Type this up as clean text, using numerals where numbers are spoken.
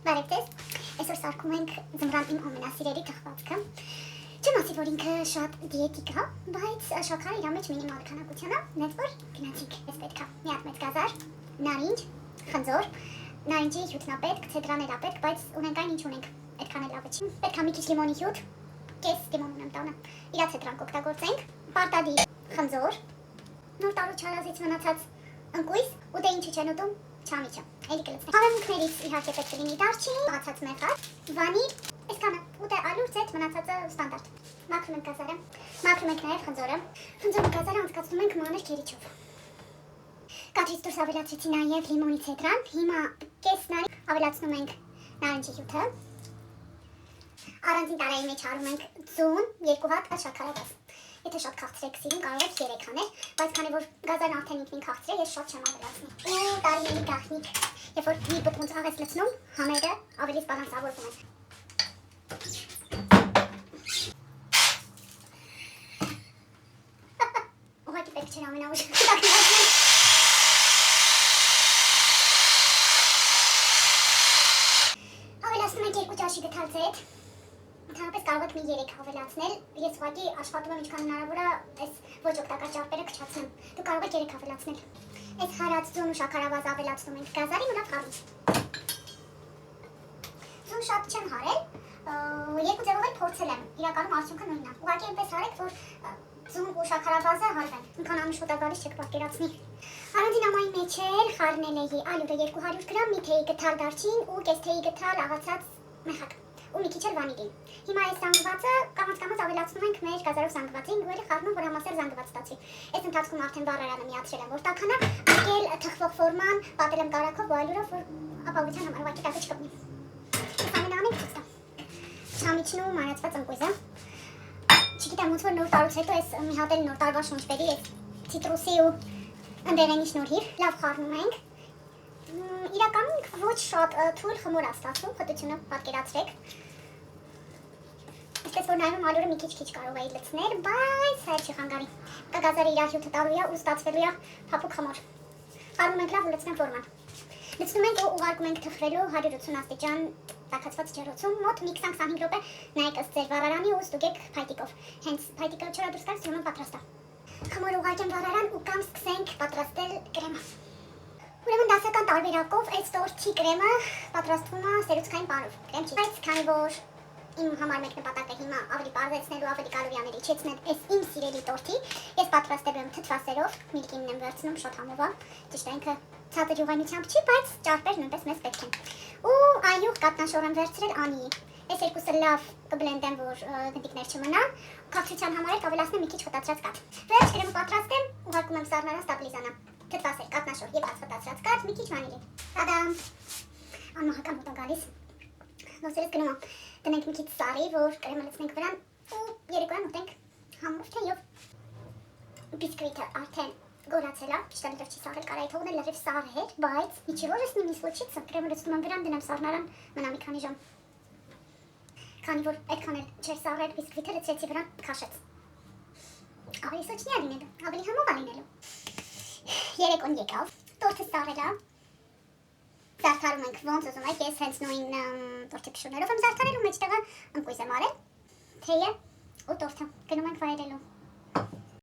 Բարև ձեզ, այսօր սարքում ենք ձմռան իմ ամենասիրելի թխվածքը։ Չեմ ասի, որ ինքը շատ դիետիկ է, բայց շաքարը իր մեջ մինիմալ քանակության է, նետ որ գնացիկ էս պետք է։ Մի հատ մեծ գազար, նարինջ, խնձոր, նարինջի հյութն է պետք, ցեդրան էլ է պետք, բայց ունենք այն ինչ ունենք, այդքան էլ լավ չի։ Պետք է մի քիչ լիմոնի հյութ, կես լիմոն ունեմ տանը, իրա ցեդրան կօգտագործենք, պարտադիր խնձոր, նոր տարու չարազից մնացած ընկույզ, ու դե ինչու չեն ուտում չամիչը, էլի կլցնենք։ Հավելումքներից իհարկե պետք է լինի դարչինի, բացած մեխար, վանիլ, այսքանը, ու դե ալուր ձեթ մնացածը ստանդարտ։ Մաքրում ենք գազարը, մաքրում ենք նաև խնձորը։ Խնձորը գազարը անցկացնում ենք մանր քերիչով։ Կադրից դուրս ավելացրեցի նաև լիմոնի ցեդրան, հիմա կես նարինջ ավելացնում ենք նարինջի հյութը։ Առանձին տարայի մեջ հարում ենք ձուն, 2 հատ շաքարավազ։ Եթե շատ քաղցրեք սիրուն, կարող եք 3 անել, բայց քանի որ գազարն արդեն ինքնին քաղցր է, ես շատ չեմ ավելացնի։ Ու տարիների գաղտնիք, երբ որ մի բթունց աղ ես լցնում, համերը ավելի բալանսավորվում են։ Ուղղակի պետք չէր ամենաուժ տակնացնել։ Ավելացնում ենք 2 ճաշի գթալ ձեթ։ Ընդհանրապես կարող եք մի 3 ավելացնել, ես ուղղակի աշխատում եմ ինչքան հնարավոր է այս ոչ օգտակար ճարպերը քչացնեմ, դու կարող եք 3 ավելացնել, այս հարած ձուն ու շաքարավազ ավելացնում ենք գազարին ու լավ խառնում, ձուն շատ չեմ հարել, 2 ձևով էլ փորձել եմ, իրականում արդյունքը նույնն է, ուղղակի այնպես հարեք, որ ձուն ու շաքարավազը հարվեն, ինքան ամիշ գալիս չեք պատկերացնի, առանձին ամայի մեջ էլ խառնել էի ալյուրը 200 գրամ, մի թեյի գթալ դարչին ու կես թեյի գթալ աղացած մեխակ ու մի քիչ էլ վանիլին։ Հիմա այս զանգվածը կամաց ավելացնում ենք մեր գազարով զանգվածին ու էլ խառնում, որ համասեր զանգված ստացվի։ Այս ընթացքում արդեն վառարանը միացրել եմ, որ տաքանա, եկել թխվող ֆորման, պատել եմ կարակով ու ալյուրով, որ ապահովության համար ուղղակի տակը չկպնի։ Ամենաանենք ցույց տա։ Չամիչն ու մանրացված ընկույզը։ Չգիտեմ, ոնց որ նոր տարուց հետո այս մի հատ էլ նոր տարվա շունչբերի այս ցիտրուսի ու ընդ շնորհիվ լավ խառնում ենք։ Իրականում ոչ շատ թույլ խմոր է ստացվում, խտությունը պատկերացրեք։ Այսպես որ նայում ալյուրը մի քիչ կարող էի լցնել, բայց հայր չի խանգարի։ Կա գազարը իր հյութը տալու է ու ստացվելու է փափուկ խմոր։ Խառնում ենք լավ ու լցնենք ֆորման։ Լցնում ենք ու ուղարկում ենք թխվելու 180 աստիճան տաքացված ջեռոցում, մոտ մի 20-25 րոպե նայեք ըստ ձեր վառարանի ու ստուգեք փայտիկով։ Հենց փայտիկը չորա դուրս գալիս ուրեմն պատրաստ է։ Խմորը ուղարկեմ վառարան ու կամ սկսենք պատրաստել կրեմը։ Ուրեմն դասական տարբերակով այս տորթի կրեմը պատրաստվում է սերուցքային պանով, կրեմ չի, բայց քանի որ իմ համար մեկ նպատակ է հիմա ավելի պարզեցնել ու ավելի կալորիաներ իջեցնել այս իմ սիրելի տորթի, ես պատրաստել եմ թթվասերով, միլկինն եմ վերցնում շոտ համովա, ճիշտ է ինքը ցածր յուղանությամբ չի, բայց ճարպեր նույնպես մեզ պետք են։ Ու այյուղ կատնաշոր եմ վերցրել անիի, այս երկուսը լավ կբլենդեմ, որ գնդիկներ չմնա, քաղցրության համար էլ կավելացնեմ մի քիչ խտացրած կաթ։ Վերջ կրեմը պատրաստեմ, ուղարկում եմ սառնարան ստաբիլիզանա։ Թթվասեր, կատնաշոր եւ հացվածած կաթ, մի քիչ վանիլի։ Տադամ։ Անմահական մոտ է գալիս։ Ոսերս գնում եմ։ Տնենք մի քիչ սարի, որ կրեմը լցնենք վրան ու երեկոյան ուտենք համով թեյով։ Բիսկվիտը արդեն գորացել է, ճիշտ է լրիվ չի սառել, կարայի թողնել լրիվ սառել, բայց ինչի որ ես նույնիսկ ոչինչ, կրեմը լցնում եմ վրան, դնեմ սառնարան, մնա մի քանի ժամ։ Քանի որ այդքան էլ չէր սառել, բիսկվիտը լցրեցի վրան, քաշեց։ Ավելի սոճնի է լինելու, ավելի համով է լինելու։ Երեկոն եկավ, տորթը սառել է, զարդարում ենք ոնց ուզում եք, ես հենց նույն տորթի փշուրներով եմ զարդարել ու մեջտեղը ընկույզ եմ արել, թեյը ու տորթը, գնում ենք վայելելու։